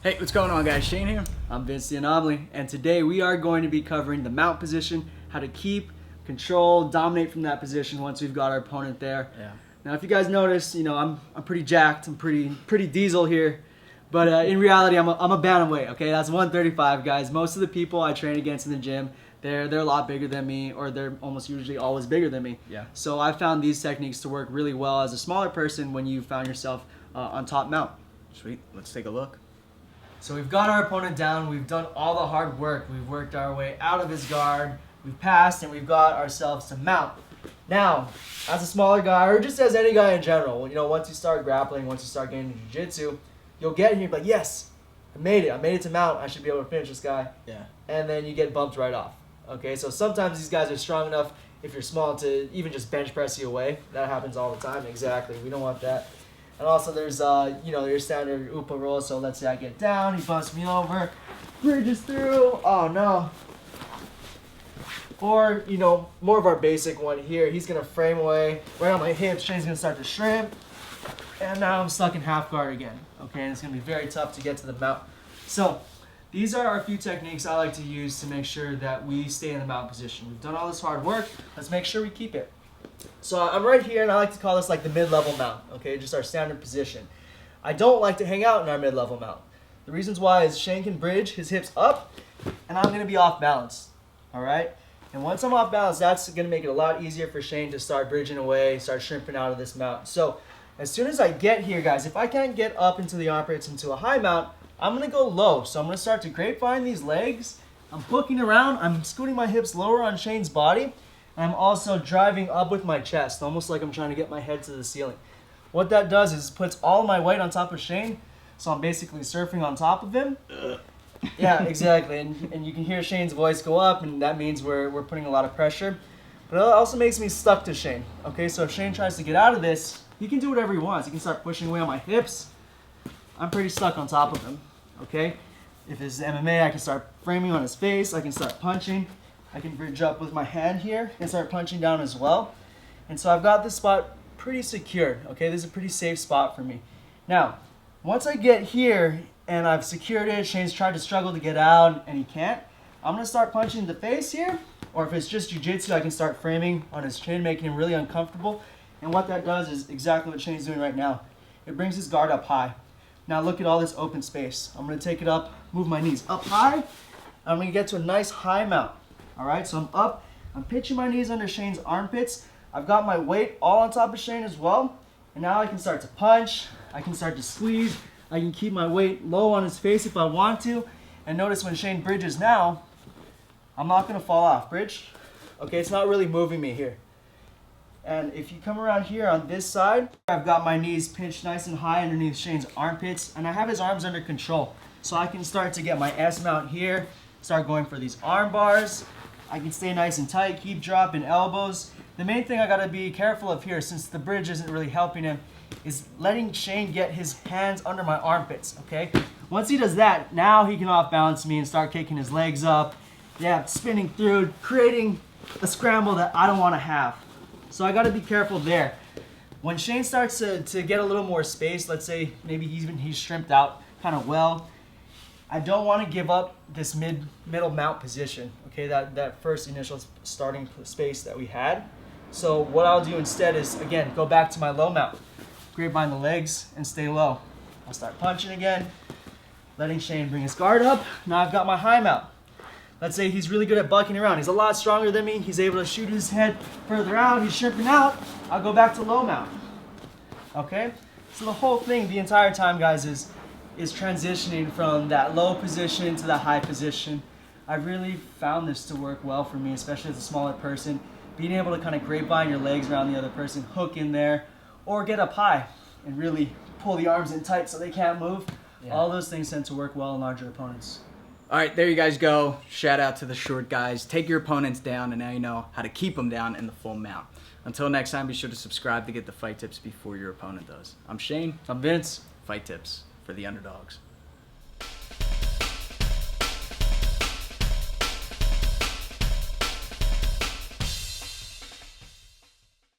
Hey, what's going on, guys? Shane here. I'm Vince the Anomaly, and today we are going to be covering the mount position, how to keep, control, dominate from that position once we've got our opponent there. Yeah. Now, if you guys notice, I'm pretty jacked, I'm pretty diesel here, but in reality, I'm a bantamweight. Okay, that's 135, guys. Most of the people I train against in the gym, they're a lot bigger than me, or they're almost usually always bigger than me. Yeah. So I found these techniques to work really well as a smaller person when you found yourself on top mount. Sweet. Let's take a look. So we've got our opponent down, we've done all the hard work, we've worked our way out of his guard, we've passed, and we've got ourselves to mount. Now, as a smaller guy, or just as any guy in general, once you start grappling, once you start getting into jiu-jitsu, you'll get here, but yes, I made it to mount, I should be able to finish this guy. Yeah. And then you get bumped right off. Okay, so sometimes these guys are strong enough, if you're small, to even just bench press you away. That happens all the time, exactly, we don't want that. And also there's, your standard Upa roll. So let's say I get down, he bumps me over, bridges through, oh no. Or, more of our basic one here, he's going to frame away right on my hips, Shane's going to start to shrimp. And now I'm stuck in half guard again, okay? And it's going to be very tough to get to the mount. So these are our few techniques I like to use to make sure that we stay in the mount position. We've done all this hard work, let's make sure we keep it. So I'm right here, and I like to call this like the mid-level mount, okay, just our standard position. I don't like to hang out in our mid-level mount. The reasons why is Shane can bridge his hips up, and I'm going to be off balance, all right? And once I'm off balance, that's going to make it a lot easier for Shane to start bridging away, start shrimping out of this mount. So as soon as I get here, guys, if I can't get up into the armpits into a high mount, I'm going to go low. So I'm going to start to grapevine these legs. I'm hooking around. I'm scooting my hips lower on Shane's body. I'm also driving up with my chest, almost like I'm trying to get my head to the ceiling. What that does is puts all my weight on top of Shane, so I'm basically surfing on top of him. Yeah, exactly, and you can hear Shane's voice go up, and that means we're putting a lot of pressure. But it also makes me stuck to Shane, okay? So if Shane tries to get out of this, he can do whatever he wants. He can start pushing away on my hips. I'm pretty stuck on top of him, okay? If it's MMA, I can start framing on his face, I can start punching. I can bridge up with my hand here and start punching down as well. And so I've got this spot pretty secured, okay? This is a pretty safe spot for me. Now, once I get here and I've secured it, Shane's tried to struggle to get out and he can't, I'm gonna start punching the face here, or if it's just jiu-jitsu, I can start framing on his chin, making him really uncomfortable. And what that does is exactly what Shane's doing right now. It brings his guard up high. Now look at all this open space. I'm gonna take it up, move my knees up high, I'm gonna get to a nice high mount. All right, so I'm up, I'm pitching my knees under Shane's armpits. I've got my weight all on top of Shane as well. And now I can start to punch, I can start to squeeze, I can keep my weight low on his face if I want to. And notice when Shane bridges now, I'm not gonna fall off. Bridge, okay, it's not really moving me here. And if you come around here on this side, I've got my knees pinched nice and high underneath Shane's armpits, and I have his arms under control. So I can start to get my S mount here, start going for these arm bars. I can stay nice and tight, keep dropping elbows. The main thing I gotta be careful of here, since the bridge isn't really helping him, is letting Shane get his hands under my armpits, okay? Once he does that, now he can off balance me and start kicking his legs up. Yeah, spinning through, creating a scramble that I don't wanna have. So I gotta be careful there. When Shane starts to get a little more space, let's say maybe he's shrimped out kind of well, I don't want to give up this middle mount position, okay, that first initial starting space that we had. So what I'll do instead is, again, go back to my low mount, grapevine the legs, and stay low. I'll start punching again, letting Shane bring his guard up. Now I've got my high mount. Let's say he's really good at bucking around. He's a lot stronger than me. He's able to shoot his head further out. He's shrimping out. I'll go back to low mount, okay? So the whole thing, the entire time, guys, is transitioning from that low position to the high position. I've really found this to work well for me, especially as a smaller person. Being able to kind of grapevine your legs around the other person, hook in there, or get up high and really pull the arms in tight so they can't move. Yeah. All those things tend to work well in larger opponents. All right, there you guys go. Shout out to the short guys. Take your opponents down, and now you know how to keep them down in the full mount. Until next time, be sure to subscribe to get the fight tips before your opponent does. I'm Shane. I'm Vince. Fight tips for the underdogs.